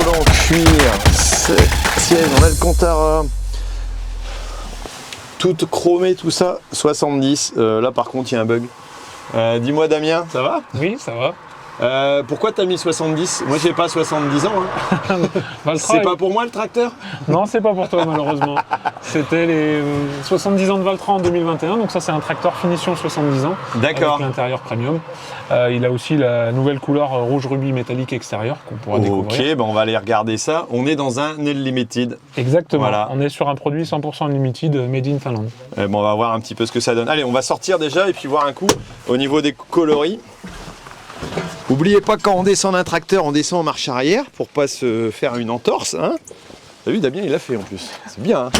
volant cuir, siège, on a le compteur tout chromé, tout ça, 70. Là par contre il y a un bug. Dis-moi Damien, ça va? Oui, ça va. Pourquoi t'as mis 70? Moi j'ai pas 70 ans. Hein. C'est pas pour moi le tracteur? Non, c'est pas pour toi malheureusement. C'était les 70 ans de Valtra en 2021, donc ça c'est un tracteur finition 70 ans. D'accord. Avec l'intérieur premium. Il a aussi la nouvelle couleur rouge rubis métallique extérieur qu'on pourra découvrir. Ok, ben on va aller regarder ça. On est dans un Unlimited. Exactement, voilà. On est sur un produit 100% Unlimited made in Finlande. Bon, on va voir un petit peu ce que ça donne. Allez, on va sortir déjà et puis voir un coup au niveau des coloris. N'oubliez pas que quand on descend d'un tracteur, on descend en marche arrière pour pas se faire une entorse. Hein. T'as vu, Damien, il l'a fait en plus. C'est bien. Hein.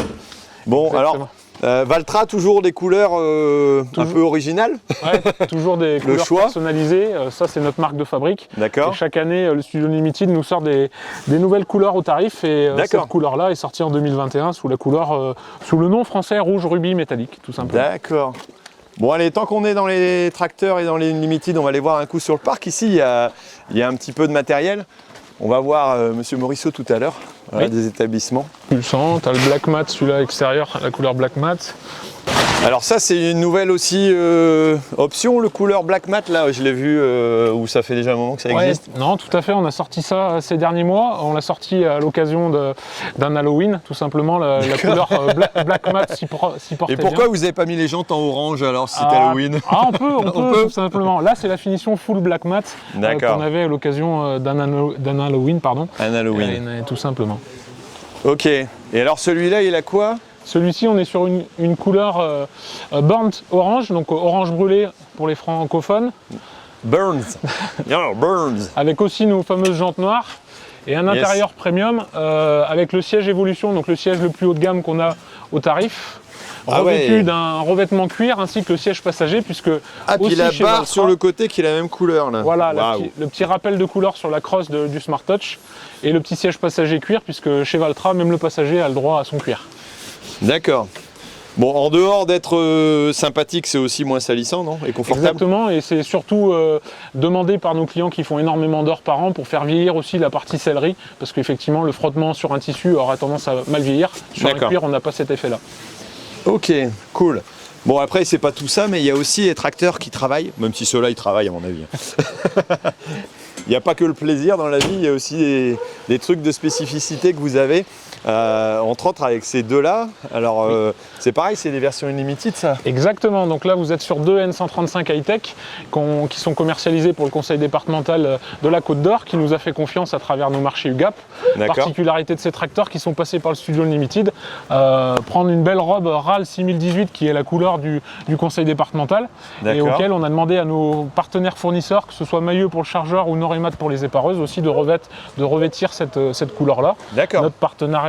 Bon, Exactement. alors, Valtra, toujours des couleurs un peu originales. Ouais, toujours des couleurs personnalisées. Ça, c'est notre marque de fabrique. D'accord. Et chaque année, le Studio Limited nous sort des nouvelles couleurs au tarif. Et cette couleur-là est sortie en 2021 sous le nom français rouge rubis métallique, tout simplement. D'accord. Bon allez, tant qu'on est dans les tracteurs et dans les Unlimited, on va aller voir un coup sur le parc. Ici, il y a un petit peu de matériel. On va voir Monsieur Morisseau tout à l'heure, oui. Des établissements. Pulsant, tu as le black mat, celui-là extérieur, la couleur black mat. Alors ça, c'est une nouvelle aussi option, le couleur black mat, là, je l'ai vu, où ça fait déjà un moment que ça existe. Non, tout à fait, on a sorti ça ces derniers mois. On l'a sorti à l'occasion d'un Halloween, tout simplement, la couleur black mat s'y portait. Et pourquoi bien. vous n'avez pas mis les jantes en orange alors si c'était Halloween? On peut, tout simplement. Là, c'est la finition full black mat qu'on avait à l'occasion d'un Halloween, pardon. Un Halloween. Tout simplement. Ok, et alors celui-là, il a quoi? Celui-ci, on est sur une couleur burnt orange, donc orange brûlé pour les francophones. Burns. Burns. Avec aussi nos fameuses jantes noires et un intérieur premium avec le siège évolution, donc le siège le plus haut de gamme qu'on a au tarif. Revêtu d'un revêtement cuir ainsi que le siège passager, puisque puis la barre sur le côté qui est la même couleur là. Voilà, le petit rappel de couleur sur la crosse du Smart Touch et le petit siège passager cuir, puisque chez Valtra, même le passager a le droit à son cuir. D'accord. Bon, en dehors d'être sympathique, c'est aussi moins salissant, non? Et confortable. Exactement, et c'est surtout demandé par nos clients qui font énormément d'heures par an pour faire vieillir aussi la partie sellerie, parce qu'effectivement, le frottement sur un tissu aura tendance à mal vieillir. Sur un cuir, on n'a pas cet effet-là. Ok, cool. Bon, après, c'est pas tout ça, mais il y a aussi les tracteurs qui travaillent, même si ceux-là, ils travaillent, à mon avis. Il n'y a pas que le plaisir dans la vie, il y a aussi des trucs de spécificité que vous avez. Entre autres avec ces deux-là, alors c'est pareil, c'est des versions Unlimited ça? Exactement, donc là vous êtes sur deux N135 high-tech qui sont commercialisés pour le conseil départemental de la Côte d'Or qui nous a fait confiance à travers nos marchés UGAP. Particularité de ces tracteurs qui sont passés par le Studio Unlimited, prendre une belle robe RAL 6018 qui est la couleur du conseil départemental et auquel on a demandé à nos partenaires fournisseurs, que ce soit Mailleux pour le chargeur ou Norimat pour les épareuses, aussi de revêtir cette couleur-là. Notre partenariat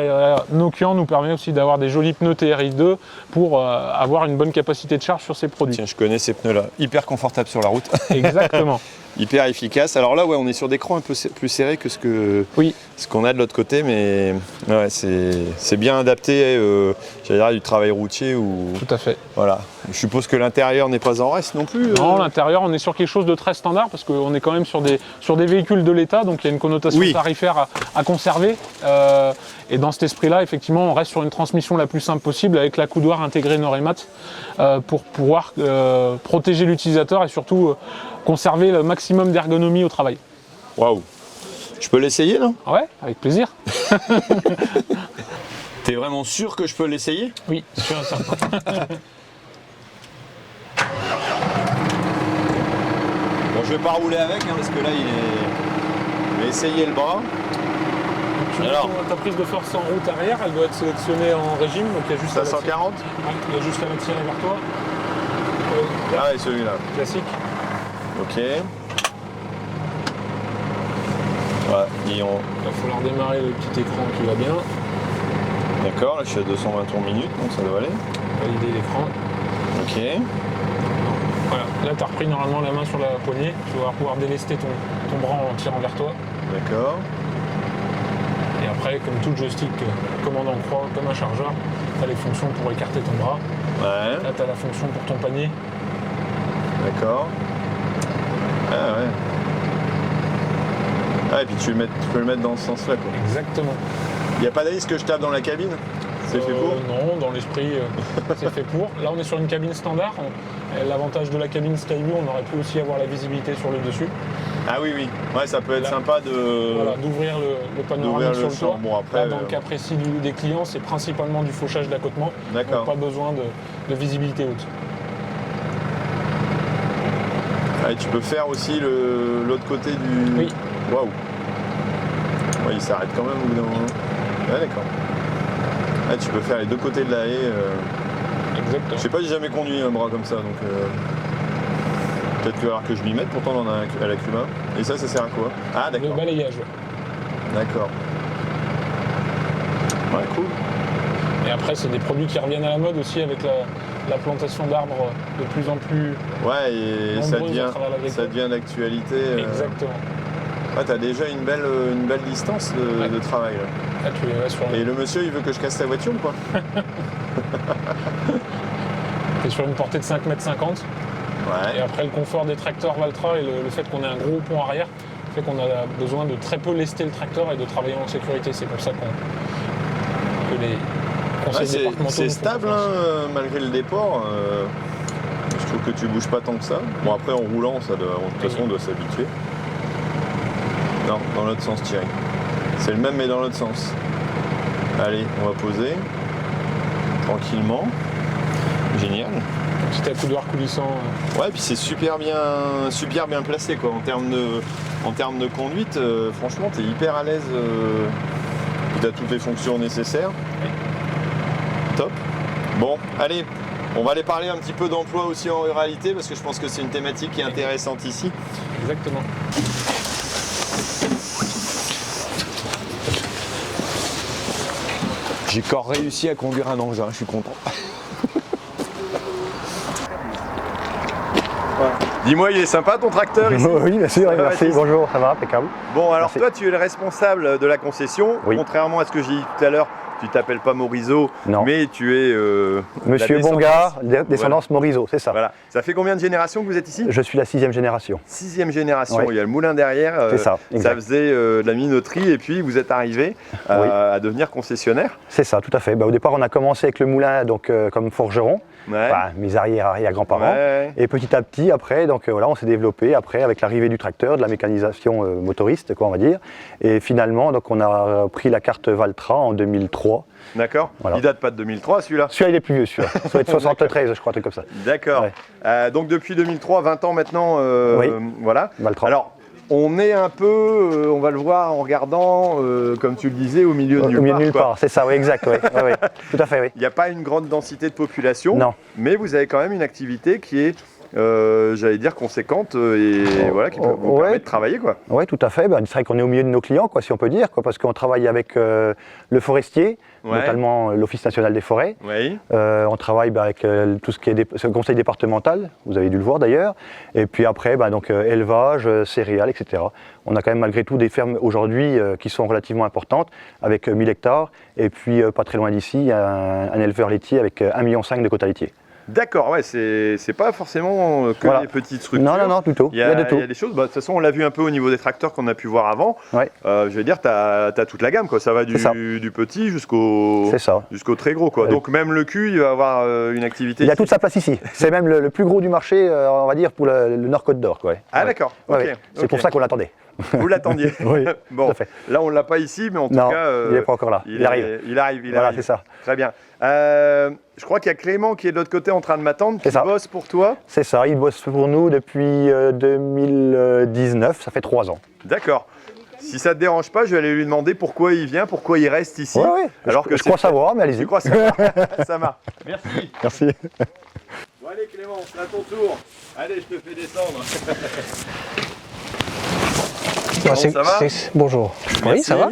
Nokian nous permet aussi d'avoir des jolis pneus TRI2 pour avoir une bonne capacité de charge sur ces produits. Tiens, je connais ces pneus-là, hyper confortables sur la route. Exactement. Hyper efficace. Alors là, ouais, on est sur des crans un peu plus serrés que ce qu'on a de l'autre côté, mais ouais, c'est bien adapté, j'allais dire, du travail routier. Tout à fait. Voilà. Je suppose que l'intérieur n'est pas en reste non plus. Non, l'intérieur, on est sur quelque chose de très standard parce qu'on est quand même sur des véhicules de l'État, donc il y a une connotation tarifaire à conserver. Et dans cet esprit-là, effectivement, on reste sur une transmission la plus simple possible avec l'accoudoir intégré Norimat pour pouvoir protéger l'utilisateur et surtout conserver le maximum d'ergonomie au travail. Waouh! Je peux l'essayer, non? Ouais, avec plaisir. T'es vraiment sûr que je peux l'essayer? Oui, sûr et certain. Bon, je vais pas rouler avec, hein, parce que là, je vais essayer le bras. Alors, ta prise de force en route arrière, elle doit être sélectionnée en régime, donc il y a juste à 140. Il y a juste à la tirer vers toi. Ah, et celui-là. Classique. Ok. Ouais, il va falloir démarrer le petit écran qui va bien. D'accord, là je suis à 220 tours minute, donc ça doit aller. Valider l'écran. Ok. Voilà, là tu as repris normalement la main sur la poignée, tu vas pouvoir délester ton bras en tirant vers toi. D'accord. Et après, comme tout joystick commande en croix, comme un chargeur, tu as les fonctions pour écarter ton bras. Ouais. Là tu as la fonction pour ton panier. D'accord. Ah ouais. Ah, et puis tu peux le mettre dans ce sens-là, quoi. Exactement. Il n'y a pas de risque que je tape dans la cabine? C'est fait pour? Non, dans l'esprit, c'est fait pour. Là, on est sur une cabine standard. L'avantage de la cabine Skyview, on aurait pu aussi avoir la visibilité sur le dessus. Ah oui, oui. Ouais, ça peut être sympa d'ouvrir le panoramique sur le toit. Bon, après, là, dans le cas précis des clients, c'est principalement du fauchage d'accotement. D'accord. Donc pas besoin de visibilité haute. Ah, et tu peux faire aussi l'autre côté du... Oui. Waouh. Ouais, il s'arrête quand même au bout d'un moment. Ouais, d'accord. Ah, tu peux faire les deux côtés de la haie. Exactement. Je sais pas, j'ai jamais conduit un bras comme ça, donc peut-être qu'il va falloir que je m'y mette, pourtant on en a à la Cuma. Et ça sert à quoi? Ah, d'accord. Le balayage. D'accord. Ouais, cool. Et après, c'est des produits qui reviennent à la mode aussi avec la plantation d'arbres de plus en plus. Ouais, et ça devient d'actualité. Exactement. Ouais, t'as déjà une belle distance de travail là. Là, tu es sur Et le monsieur, il veut que je casse ta voiture ou pas? Tu es sur une portée de 5,50 m. Ouais. Et après, le confort des tracteurs Valtra et le fait qu'on ait un gros pont arrière fait qu'on a besoin de très peu lester le tracteur et de travailler en sécurité. C'est pour ça que les conseils départementaux... C'est stable, hein, malgré le déport. Je trouve que tu bouges pas tant que ça. Bon, après, en roulant, de toute façon, on doit s'habituer. Non, dans l'autre sens, Thierry. C'est le même, mais dans l'autre sens. Allez, on va poser. Tranquillement. Génial. Petit accoudoir coulissant. Ouais, puis c'est super bien placé, quoi. En termes de conduite, franchement, tu es hyper à l'aise. Tu as toutes les fonctions nécessaires. Oui. Top. Bon, allez, on va aller parler un petit peu d'emploi aussi en ruralité, parce que je pense que c'est une thématique qui est intéressante ici. Exactement. J'ai encore réussi à conduire un engin, je suis content. Dis-moi, il est sympa ton tracteur ici? Oui, bien sûr, merci, bonjour, ça va, impeccable. Bon, alors merci. Toi, tu es le responsable de la concession. Oui. Contrairement à ce que j'ai dit tout à l'heure, tu t'appelles pas Morisot, non. Mais tu es... Monsieur Bongard, descendance Morisot, c'est ça. Voilà. Ça fait combien de générations que vous êtes ici? Je suis la 6e génération. 6e génération, oui. Il y a le moulin derrière. C'est ça, exact. Ça faisait de la minoterie et puis vous êtes arrivé à devenir concessionnaire. C'est ça, tout à fait. Au départ, on a commencé avec le moulin donc, comme forgeron. Ouais. Enfin, mes arrière-grands-parents. Ouais. Et petit à petit, après, donc, voilà, on s'est développé après avec l'arrivée du tracteur, de la mécanisation motoriste, quoi, on va dire. Et finalement, donc, on a pris la carte Valtra en 2003. D'accord. Voilà. Il date pas de 2003 celui-là? Celui-là, il est plus vieux, celui-là. Ça doit être 73, je crois, un truc comme ça. D'accord. Ouais. Donc depuis 2003, 20 ans maintenant, oui. Voilà. Valtra. Alors, on est un peu, on va le voir en regardant, comme tu le disais, au milieu de nulle part. Au milieu de nulle part, c'est ça, oui, exact, oui. Oui. Tout à fait, oui. Il n'y a pas une grande densité de population, non. Mais vous avez quand même une activité qui est, j'allais dire, conséquente et voilà, qui peut vous permettre de travailler, quoi. Oui, tout à fait. C'est vrai qu'on est au milieu de nos clients, quoi, si on peut dire, quoi, parce qu'on travaille avec le forestier, notamment l'Office national des forêts. Oui. On travaille avec tout ce qui est le conseil départemental, vous avez dû le voir d'ailleurs. Et puis après, donc, élevage, céréales, etc. On a quand même malgré tout des fermes aujourd'hui qui sont relativement importantes, avec 1000 hectares. Et puis pas très loin d'ici, un éleveur laitier avec 1,5 million de quotas laitiers. D'accord, ouais, c'est pas forcément que des petites structures. Non, plutôt. Il y a de tout. Il y a des choses. De toute façon, on l'a vu un peu au niveau des tracteurs qu'on a pu voir avant. Ouais. Je veux dire, tu as toute la gamme, quoi. Ça va du petit jusqu'au très gros, quoi. Donc même le cul, il va avoir une activité. Il a toute sa place ici. C'est même le plus gros du marché, on va dire, pour le Nord-Côte d'Or. Ah d'accord. Okay. C'est pour ça qu'on l'attendait. Vous l'attendiez? Oui. Bon, là on l'a pas ici, mais en tout cas, il n'est pas encore là. Il arrive. Il arrive. Voilà, c'est ça. Très bien. Je crois qu'il y a Clément qui est de l'autre côté en train de m'attendre, qui bosse pour toi. C'est ça, il bosse pour nous depuis 2019, ça fait 3 ans. D'accord. Si ça ne te dérange pas, je vais aller lui demander pourquoi il vient, pourquoi il reste ici. Oui, alors je crois savoir, mais allez-y. Je crois savoir. Ça marche. Merci. Merci. Bon allez Clément, c'est à ton tour. Allez, je te fais descendre. Bon, ça va? Bonjour. Merci. Oui, ça va.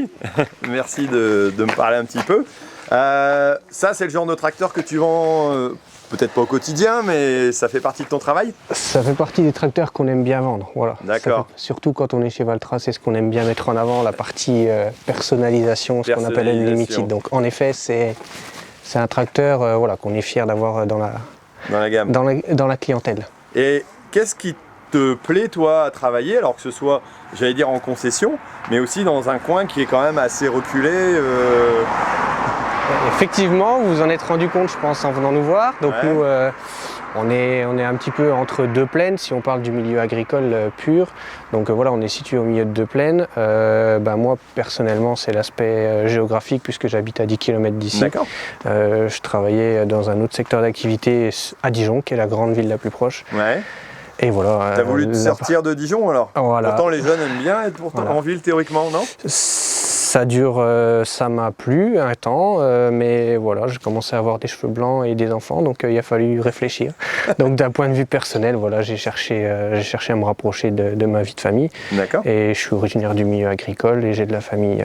Merci de me parler un petit peu. Ça, c'est le genre de tracteur que tu vends, peut-être pas au quotidien, mais ça fait partie de ton travail? Ça fait partie des tracteurs qu'on aime bien vendre. Voilà. D'accord. Surtout quand on est chez Valtra, c'est ce qu'on aime bien mettre en avant, la partie personnalisation, ce qu'on appelle Unlimited. Donc en effet, c'est un tracteur qu'on est fier d'avoir dans la gamme, dans la clientèle. Et qu'est-ce qui te plaît toi à travailler, alors que ce soit, j'allais dire en concession, mais aussi dans un coin qui est quand même assez reculé Effectivement, vous vous en êtes rendu compte, je pense, en venant nous voir. Donc nous, on est un petit peu entre deux plaines, si on parle du milieu agricole pur. Donc voilà, on est situé au milieu de deux plaines. Moi, personnellement, c'est l'aspect géographique, puisque j'habite à 10 km d'ici. Je travaillais dans un autre secteur d'activité à Dijon, qui est la grande ville la plus proche. Et voilà. T'as voulu te sortir de Dijon alors? Voilà. Pourtant les jeunes aiment bien être en ville théoriquement, non? Ça dure, ça m'a plu un temps, mais voilà, j'ai commencé à avoir des cheveux blancs et des enfants, donc il a fallu réfléchir. Donc d'un point de vue personnel, voilà, j'ai cherché à me rapprocher de ma vie de famille. Et je suis originaire du milieu agricole et j'ai de la famille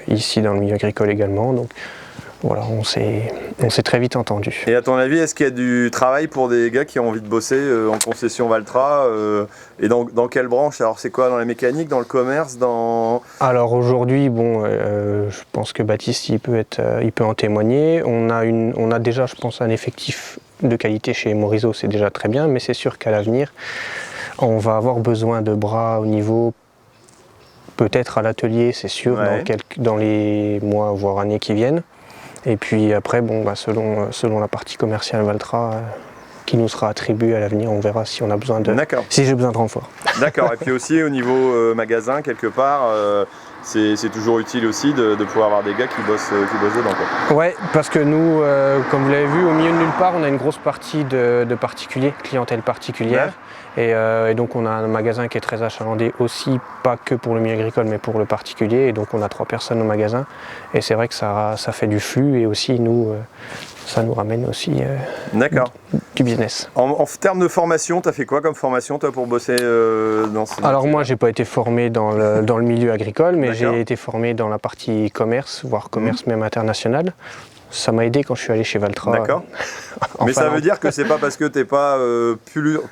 ici dans le milieu agricole également. Donc voilà, on s'est très vite entendu. Et à ton avis, est-ce qu'il y a du travail pour des gars qui ont envie de bosser en concession Valtra et dans quelle branche? Alors c'est quoi, dans la mécanique, dans le commerce, dans... Alors aujourd'hui, je pense que Baptiste il peut en témoigner. On a déjà, je pense, un effectif de qualité chez Morizo, c'est déjà très bien, mais c'est sûr qu'à l'avenir, on va avoir besoin de bras au niveau, peut-être à l'atelier, c'est sûr, dans les mois voire années qui viennent. Et puis après, selon la partie commerciale Valtra qui nous sera attribuée à l'avenir, on verra si on a besoin si j'ai besoin de renfort. D'accord. Et puis aussi au niveau magasin, quelque part, c'est toujours utile aussi de pouvoir avoir des gars qui bossent dedans, quoi. Ouais, parce que nous, comme vous l'avez vu, au milieu de nulle part, on a une grosse partie de particuliers, clientèle particulière. Et donc on a un magasin qui est très achalandé aussi, pas que pour le milieu agricole, mais pour le particulier. Et donc on a 3 personnes au magasin. Et c'est vrai que ça fait du flux et aussi nous, ça nous ramène aussi du business. En termes de formation, tu as fait quoi comme formation toi pour bosser dans ce... Alors moi, j'ai pas été formé dans le milieu agricole, mais j'ai été formé dans la partie commerce, voire commerce même international. Ça m'a aidé quand je suis allé chez Valtra. Mais ça veut dire que c'est pas parce que t'es pas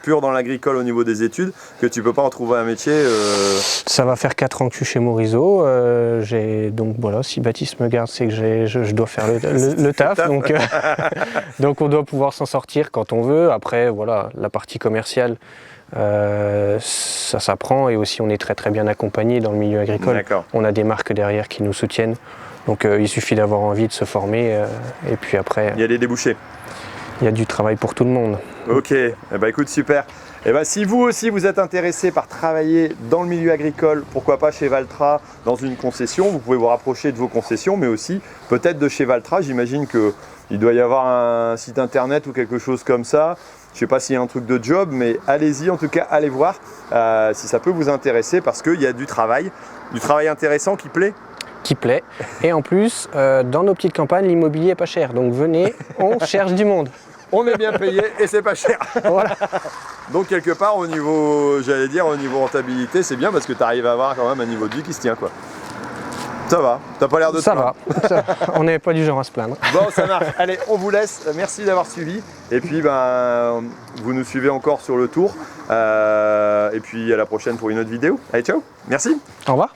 pur dans l'agricole au niveau des études que tu peux pas en trouver un métier Ça va faire 4 ans que je suis chez Morizo. Donc voilà, si Baptiste me garde, c'est que je dois faire le taf. Donc on doit pouvoir s'en sortir quand on veut. Après, voilà, la partie commerciale, ça s'apprend et aussi on est très très bien accompagné dans le milieu agricole. On a des marques derrière qui nous soutiennent. Donc il suffit d'avoir envie de se former et puis après... Il y a des débouchés. Il y a du travail pour tout le monde. Ok, écoute, super. Si vous aussi vous êtes intéressé par travailler dans le milieu agricole, pourquoi pas chez Valtra dans une concession, vous pouvez vous rapprocher de vos concessions, mais aussi peut-être de chez Valtra. J'imagine qu'il doit y avoir un site internet ou quelque chose comme ça. Je ne sais pas s'il y a un truc de job, mais allez-y, en tout cas, allez voir si ça peut vous intéresser parce qu'il y a du travail intéressant qui plaît. Et en plus, dans nos petites campagnes, l'immobilier est pas cher. Donc venez, on cherche du monde. On est bien payé et c'est pas cher. Voilà. Donc quelque part, au niveau rentabilité, c'est bien parce que tu arrives à avoir quand même un niveau de vie qui se tient, quoi. Ça va, t'as pas l'air de te plaindre. Ça va, on n'est pas du genre à se plaindre. Bon, ça marche. Allez, on vous laisse. Merci d'avoir suivi. Et puis, vous nous suivez encore sur le tour. Et puis, à la prochaine pour une autre vidéo. Allez, ciao. Merci. Au revoir.